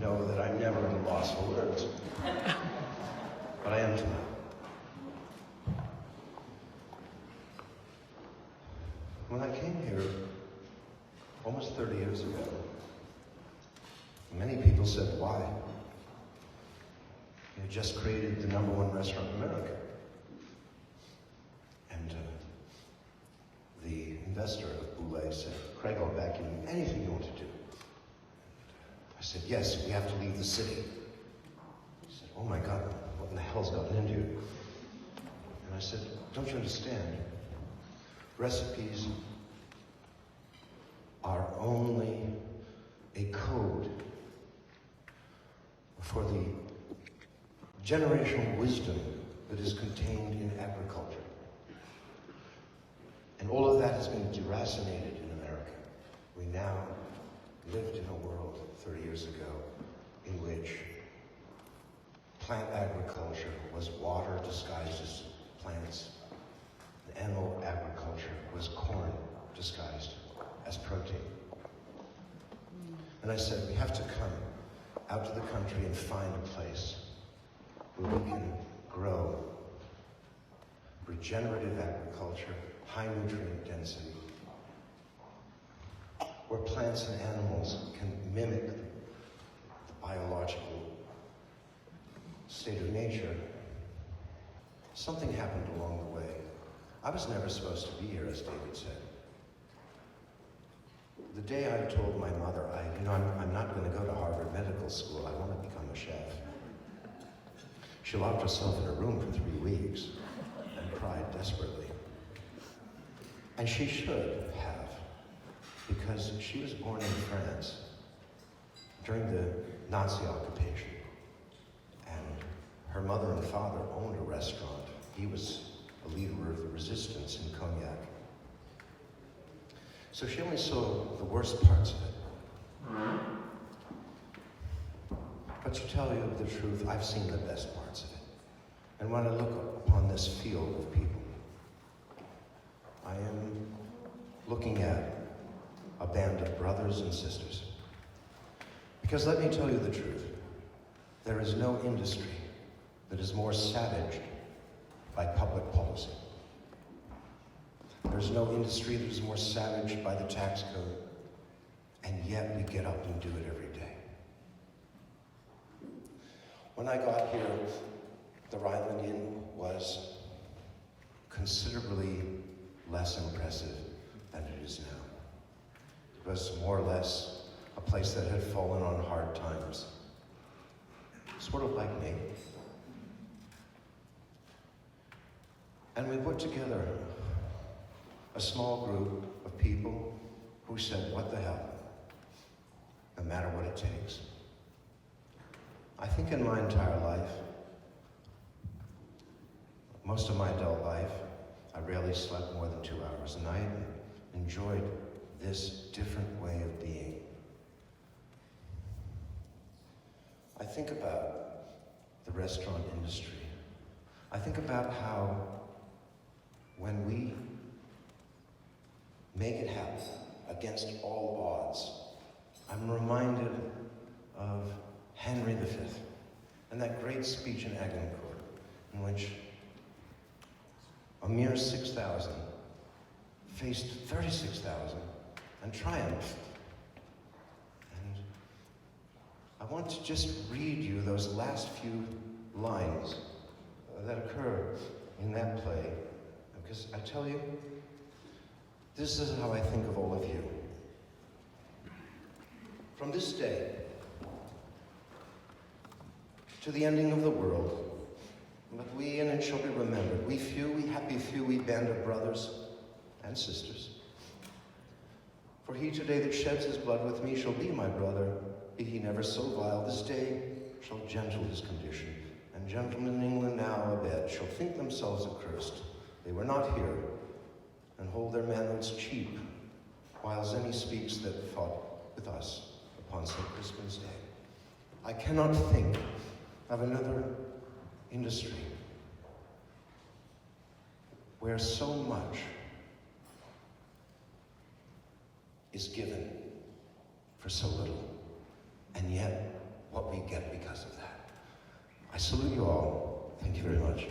know that I'm never at a loss for words. But I am tonight. When I came here almost 30 years ago, many people said, why? You just created the #1 restaurant in America. And the investor of Boulay said, Craig, I'll back you in anything you want to do. I said, yes, we have to leave the city. He said, oh my God, what in the hell's gotten into you? And I said, don't you understand? Recipes are only a code for the generational wisdom that is contained in agriculture. And all of that has been deracinated in America. We now lived in a world 30 years ago in which plant agriculture was water disguised as plants. And animal agriculture was corn disguised as protein. And I said, we have to come out to the country and find a place where we can grow regenerative agriculture, high nutrient density, where plants and animals can mimic the biological state of nature. Something happened along the way. I was never supposed to be here, as David said. The day I told my mother, I'm not going to go to Harvard Medical School, I want to become a chef. She locked herself in a room for 3 weeks and cried desperately. And she should have, because she was born in France during the Nazi occupation. And her mother and father owned a restaurant. He was a leader of the resistance in Cognac. So she only saw the worst parts of it. But to tell you the truth, I've seen the best parts of it. And when I look upon this field of people, I am looking at a band of brothers and sisters. Because let me tell you the truth, there is no industry that is more savaged by public policy. There's no industry that is more savaged by the tax code, and yet we get up and do it every day. When I got here, the Ryland Inn was considerably less impressive than it is now. It was more or less a place that had fallen on hard times, sort of like me. And we put together a small group of people who said, what the hell, no matter what it takes. I think in my entire life, most of my adult life, I rarely slept more than 2 hours a night and enjoyed this different way of being. I think about the restaurant industry. I think about how when we make it happen against all odds, I'm reminded of Henry V and that great speech in Agincourt in which a mere 6,000 faced 36,000 and triumphed. And I want to just read you those last few lines that occur in that play, because I tell you, this is how I think of all of you. From this day to the ending of the world, but we, and it shall be remembered, we few, we happy few, we band of brothers and sisters. For he today that sheds his blood with me shall be my brother, be he never so vile. This day shall gentle his condition, and gentlemen in England now abed shall think themselves accursed. They were not here, and hold their manhoods cheap, while any speaks that fought with us upon St. Crispin's Day. I cannot think of another industry where so much is given for so little, and yet what we get because of that. I salute you all. Thank you very much.